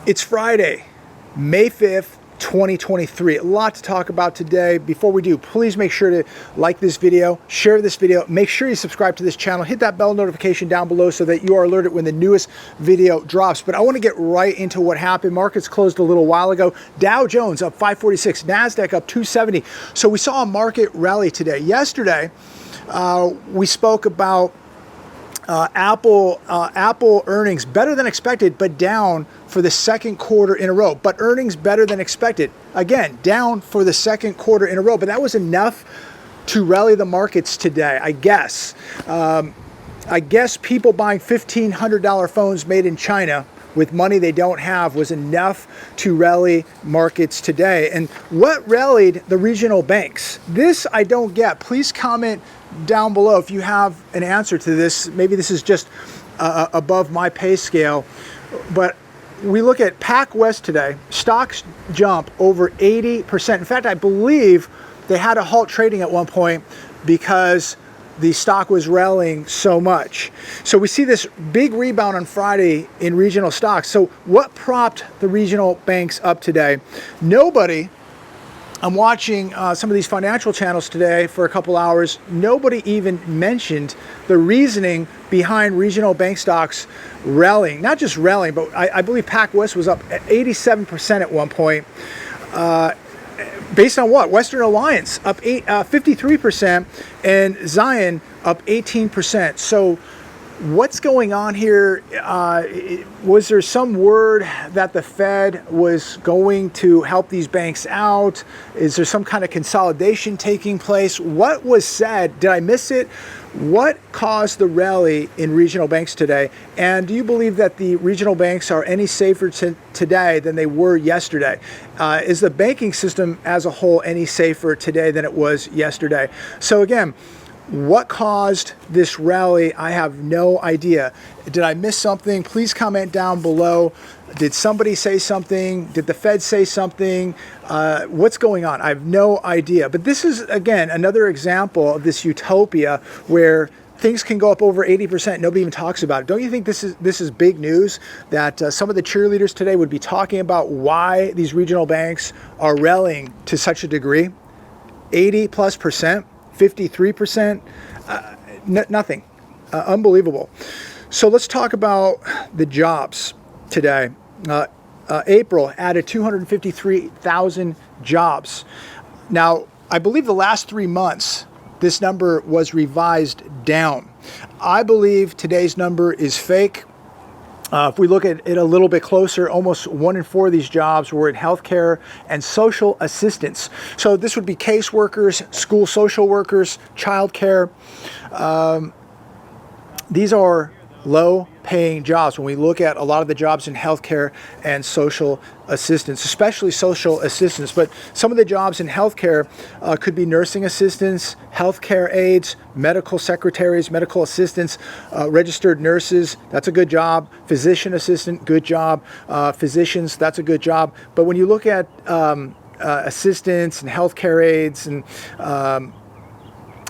It's Friday, May 5th, 2023. A lot to talk about today. Before we do, please make sure to like this video, share this video, make sure you subscribe to this channel, hit that bell notification down below so that you are alerted when the newest video drops. But I want to get right into what happened. Markets closed a little while ago. Dow Jones up 546, NASDAQ up 270. So we saw a market rally today. Yesterday, we spoke about Apple earnings better than expected, but down for the second quarter in a row. But earnings better than expected. Again, down for the second quarter in a row. But that was enough to rally the markets today, I guess. I guess people buying $1,500 phones made in China with money they don't have was enough to rally markets today. And what rallied the regional banks? This I don't get. Please comment down below if you have an answer to this. Maybe this is just above my pay scale. But we look at PacWest today. Stocks jump over 80%. In fact, I believe they had to halt trading at one point because the stock was rallying so much. So we see this big rebound on Friday in regional stocks. So what propped the regional banks up today? Nobody. I'm watching some of these financial channels today for a couple hours. Nobody even mentioned the reasoning behind regional bank stocks rallying. Not just rallying, but I believe PacWest was up 87% at one point. Based on what? Western Alliance up 53% and Zion up 18%. So what's going on here? Was there some word that the Fed was going to help these banks out? Is there some kind of consolidation taking place? What was said? Did I miss it? What caused the rally in regional banks today? And do you believe that the regional banks are any safer today than they were yesterday? Is the banking system as a whole any safer today than it was yesterday? So again, what caused this rally? I have no idea. Did I miss something? Please comment down below. Did somebody say something? Did the Fed say something? What's going on? I have no idea. But this is, again, another example of this utopia where things can go up over 80%. Nobody even talks about it. Don't you think this is big news that some of the cheerleaders today would be talking about why these regional banks are rallying to such a degree? 80+%. 53%, nothing. Unbelievable. So let's talk about the jobs today. April added 253,000 jobs. Now, I believe the last 3 months, this number was revised down. I believe today's number is fake. If we look at it a little bit closer, almost 1 in 4 of these jobs were in healthcare and social assistance. So this would be caseworkers, school social workers, childcare. These are low-paying jobs when we look at a lot of the jobs in healthcare and social assistance, especially social assistance. But some of the jobs in healthcare could be nursing assistants, healthcare aides, medical secretaries, medical assistants, registered nurses. That's a good job. Physician assistant, good job. Physicians, that's a good job. But when you look at assistants and healthcare aides and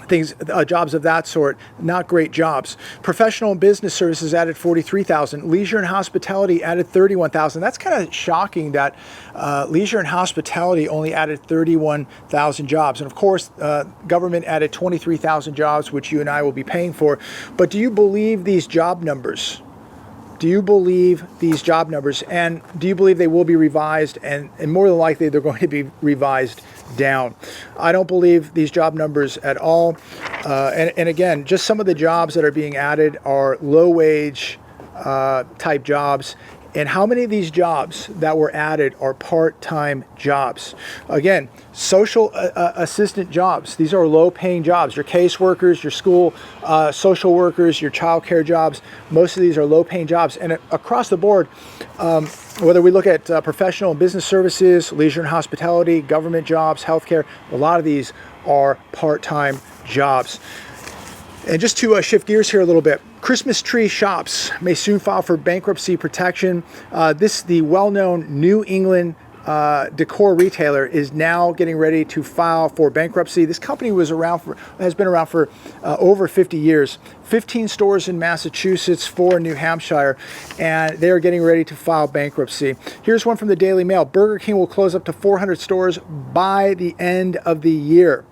things, jobs of that sort, not great jobs. Professional and business services added 43,000. Leisure and hospitality added 31,000. That's kind of shocking that leisure and hospitality only added 31,000 jobs. And of course, government added 23,000 jobs, which you and I will be paying for. But do you believe these job numbers? Do you believe these job numbers? And do you believe they will be revised? And more than likely, they're going to be revised down. I don't believe these job numbers at all. And again, just some of the jobs that are being added are low-wage type jobs. And how many of these jobs that were added are part-time jobs? Again, social assistant jobs. These are low-paying jobs. Your caseworkers, your school social workers, your child care jobs. Most of these are low-paying jobs. And across the board, whether we look at professional and business services, leisure and hospitality, government jobs, healthcare, a lot of these are part-time jobs. And just to shift gears here a little bit, Christmas tree shops may soon file for bankruptcy protection. This is the well-known New England decor retailer is now getting ready to file for bankruptcy. This company has been around for over 50 years. 15 stores in Massachusetts, 4 in New Hampshire, and they are getting ready to file bankruptcy. Here's one from the Daily Mail. Burger King will close up to 400 stores by the end of the year.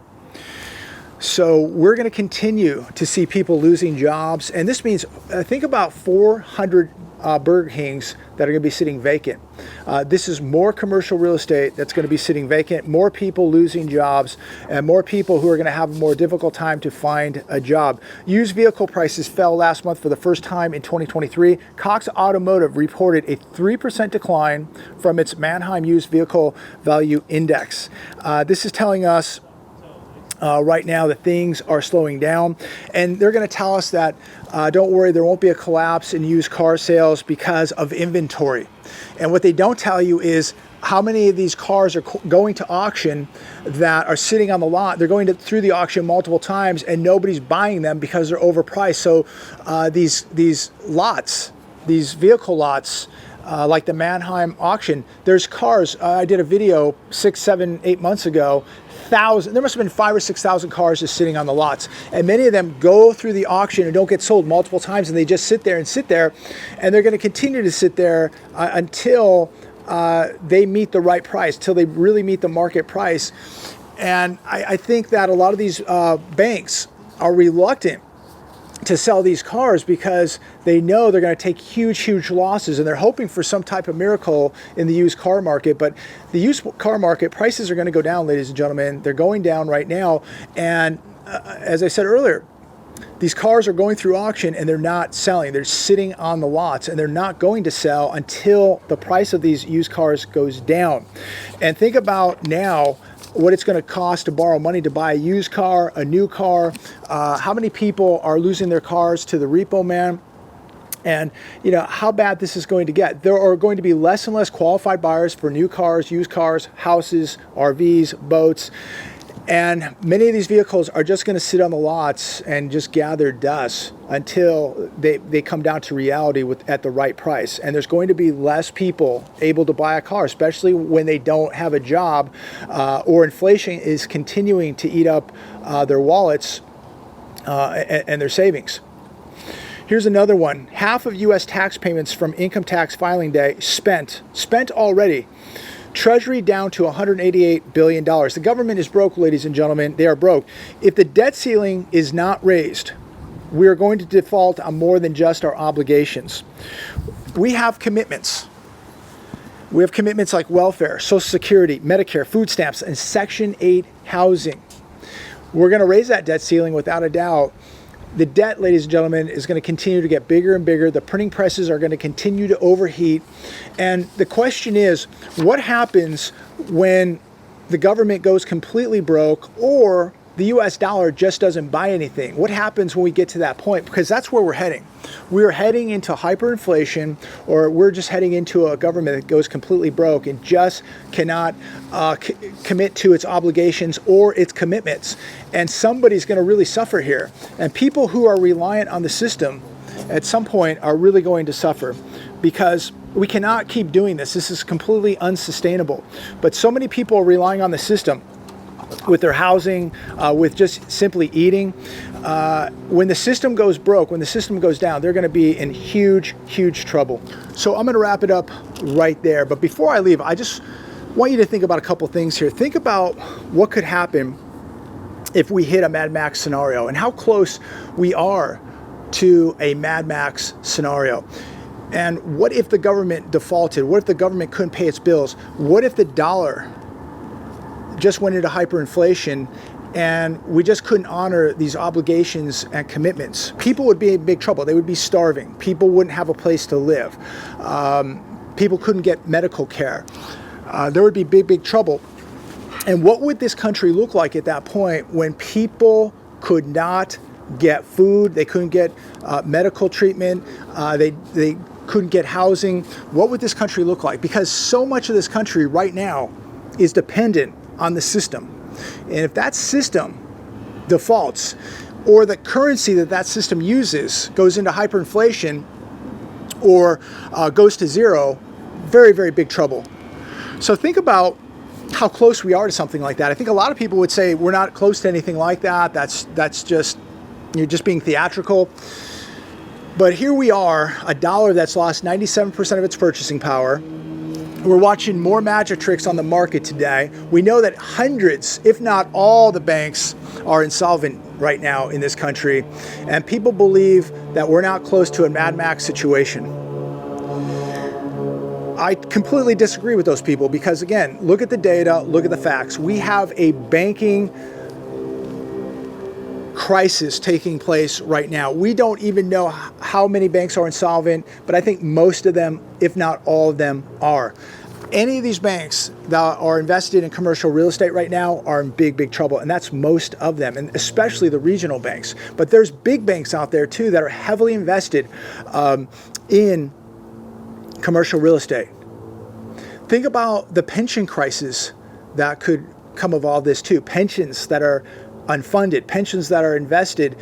So we're going to continue to see people losing jobs, and this means think about 400 Burger Kings that are going to be sitting vacant. This is more commercial real estate that's going to be sitting vacant, more people losing jobs, and more people who are going to have a more difficult time to find a job. Used vehicle prices fell last month for the first time in 2023. Cox Automotive reported a 3% decline from its Manheim Used Vehicle Value Index. This is telling us right now that things are slowing down, and they're going to tell us that don't worry, there won't be a collapse in used car sales because of inventory. And what they don't tell you is how many of these cars are going to auction that are sitting on the lot. They're going through the auction multiple times and nobody's buying them because they're overpriced. So these lots, these vehicle lots, like the Manheim auction, there's cars. I did a video 6, 7, 8 months ago. There must have been 5,000 or 6,000 cars just sitting on the lots, and many of them go through the auction and don't get sold multiple times, and they just sit there, and they're going to continue to sit there until they meet the right price, till they really meet the market price. And I think that a lot of these banks are reluctant to sell these cars because they know they're going to take huge losses, and they're hoping for some type of miracle in the used car market. But the used car market prices are going to go down, ladies and gentlemen. They're going down right now, and as I said earlier, these cars are going through auction and they're not selling. They're sitting on the lots, and they're not going to sell until the price of these used cars goes down. And think about now what it's going to cost to borrow money to buy a used car, a new car. How many people are losing their cars to the repo man? And you know how bad this is going to get. There are going to be less and less qualified buyers for new cars, used cars, houses, RVs, boats. And many of these vehicles are just going to sit on the lots and just gather dust until they come down to reality at the right price. And there's going to be less people able to buy a car, especially when they don't have a job or inflation is continuing to eat up their wallets and their savings. Here's another one. Half of U.S. tax payments from income tax filing day spent already. Treasury down to $188 billion. The government is broke, ladies and gentlemen. They are broke. If the debt ceiling is not raised, we are going to default on more than just our obligations. We have commitments. We have commitments like welfare, Social Security, Medicare, food stamps, and Section 8 housing. We're going to raise that debt ceiling without a doubt. The debt, ladies and gentlemen, is going to continue to get bigger and bigger. The printing presses are going to continue to overheat. And the question is, what happens when the government goes completely broke or the US dollar just doesn't buy anything? What happens when we get to that point? Because that's where we're heading. We're heading into hyperinflation, or we're just heading into a government that goes completely broke and just cannot commit to its obligations or its commitments. And somebody's going to really suffer here. And people who are reliant on the system at some point are really going to suffer, because we cannot keep doing this. This is completely unsustainable. But so many people are relying on the system with their housing, with just simply eating. When the system goes broke, when the system goes down, they're going to be in huge trouble. So I'm going to wrap it up right there. But before I leave, I just want you to think about a couple things here. Think about what could happen if we hit a Mad Max scenario, and how close we are to a Mad Max scenario. And what if the government defaulted? What if the government couldn't pay its bills? What if the dollar just went into hyperinflation and we just couldn't honor these obligations and commitments? People would be in big trouble. They would be starving. People wouldn't have a place to live. People couldn't get medical care. There would be big trouble. And what would this country look like at that point when people could not get food, they couldn't get medical treatment, they couldn't get housing? What would this country look like? Because so much of this country right now is dependent on the system. And if that system defaults, or the currency that system uses goes into hyperinflation or goes to zero, very big trouble. So think about how close we are to something like that. I think a lot of people would say we're not close to anything like that. That's just, you're just being theatrical. But here we are, a dollar that's lost 97% of its purchasing power. We're watching more magic tricks on the market today. We know that hundreds, if not all the banks are insolvent right now in this country. And people believe that we're not close to a Mad Max situation. I completely disagree with those people because, again, look at the data, look at the facts. We have a banking crisis taking place right now. We don't even know how many banks are insolvent, but I think most of them, if not all of them, are. Any of these banks that are invested in commercial real estate right now are in big, big trouble, and that's most of them, and especially the regional banks. But there's big banks out there too that are heavily invested in commercial real estate. Think about the pension crisis that could come of all this too. Pensions that are unfunded, pensions that are invested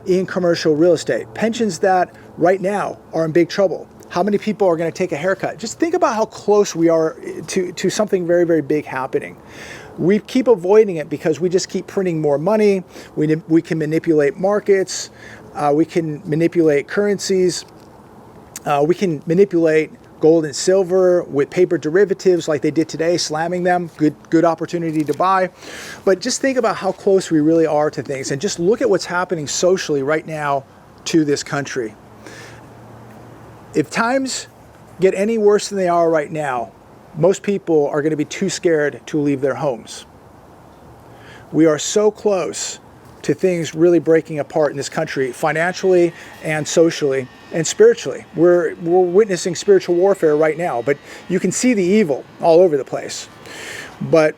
in commercial real estate, pensions that right now are in big trouble. How many people are going to take a haircut? Just think about how close we are to something very, very big happening. We keep avoiding it because we just keep printing more money. We can manipulate markets. We can manipulate currencies. We can manipulate gold and silver with paper derivatives like they did today, slamming them. Good opportunity to buy. But just think about how close we really are to things, and just look at what's happening socially right now to this country. If times get any worse than they are right now, most people are going to be too scared to leave their homes. We are so close to things really breaking apart in this country, financially and socially and spiritually. We're witnessing spiritual warfare right now, but you can see the evil all over the place. But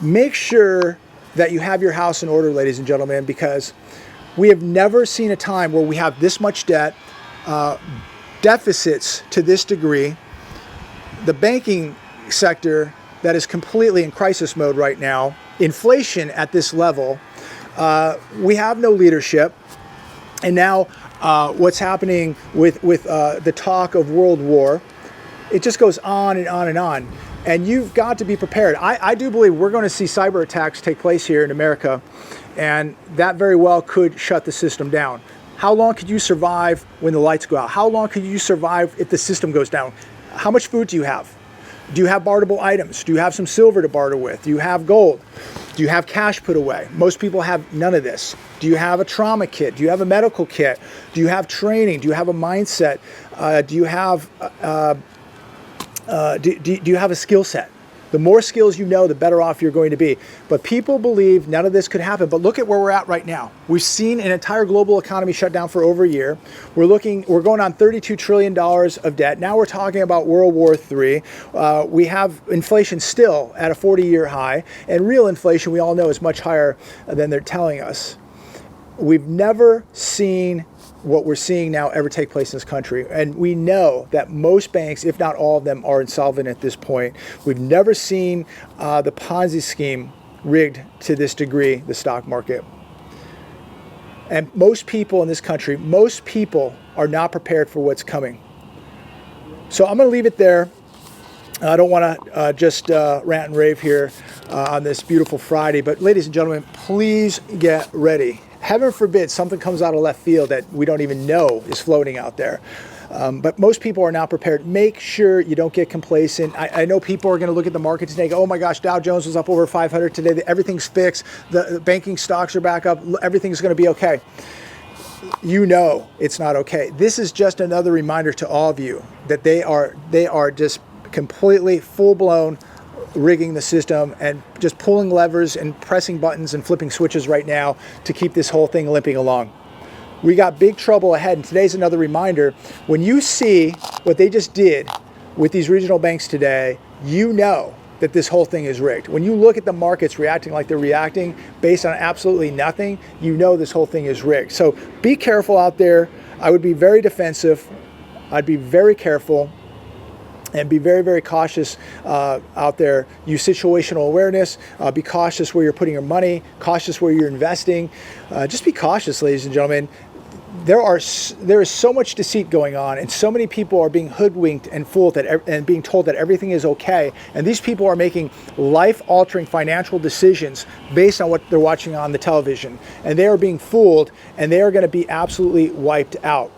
make sure that you have your house in order, ladies and gentlemen, because we have never seen a time where we have this much debt, deficits to this degree, the banking sector that is completely in crisis mode right now, inflation at this level, we have no leadership, and now what's happening with the talk of world war, it just goes on and on and on. And you've got to be prepared. I do believe we're going to see cyber attacks take place here in America, and that very well could shut the system down. How long could you survive when the lights go out? How long could you survive if the system goes down? How much food do you have? Do you have barterable items? Do you have some silver to barter with? Do you have gold? Do you have cash put away? Most people have none of this. Do you have a trauma kit? Do you have a medical kit? Do you have training? Do you have a mindset? Do you have do you have a skill set? The more skills you know, the better off you're going to be. But people believe none of this could happen. But look at where we're at right now. We've seen an entire global economy shut down for over a year. We're going on $32 trillion of debt. Now we're talking about World War III. We have inflation still at a 40-year high. And real inflation, we all know, is much higher than they're telling us. We've never seen what we're seeing now ever take place in this country. And we know that most banks, if not all of them, are insolvent at this point. We've never seen the Ponzi scheme rigged to this degree, the stock market. And most people in this country, most people are not prepared for what's coming. So I'm going to leave it there. I don't want to just rant and rave here on this beautiful Friday. But ladies and gentlemen, please get ready. Heaven forbid something comes out of left field that we don't even know is floating out there. But most people are not prepared. Make sure you don't get complacent. I know people are going to look at the market today and go, oh my gosh, Dow Jones was up over 500 today. Everything's fixed. The banking stocks are back up. Everything's going to be okay. You know it's not okay. This is just another reminder to all of you that they are just completely full-blown rigging the system and just pulling levers and pressing buttons and flipping switches right now to keep this whole thing limping along. We got big trouble ahead, and today's another reminder. When you see what they just did with these regional banks today, you know that this whole thing is rigged. When you look at the markets reacting like they're reacting based on absolutely nothing, you know this whole thing is rigged. So be careful out there. I would be very defensive. I'd be very careful. And be very, very cautious out there. Use situational awareness. Be cautious where you're putting your money. Cautious where you're investing. Just be cautious, ladies and gentlemen. there is so much deceit going on, and so many people are being hoodwinked and fooled and being told that everything is okay. And these people are making life-altering financial decisions based on what they're watching on the television, and they are being fooled, and they are going to be absolutely wiped out.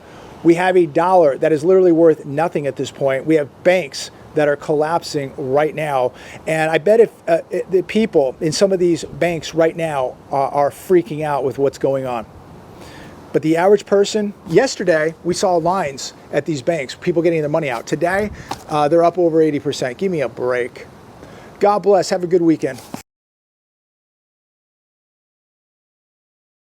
We have a dollar that is literally worth nothing at this point. We have banks that are collapsing right now, and I bet if the people in some of these banks right now are freaking out with what's going on. But the average person, yesterday, we saw lines at these banks, people getting their money out. Today, they're up over 80%. Give me a break. God bless. Have a good weekend.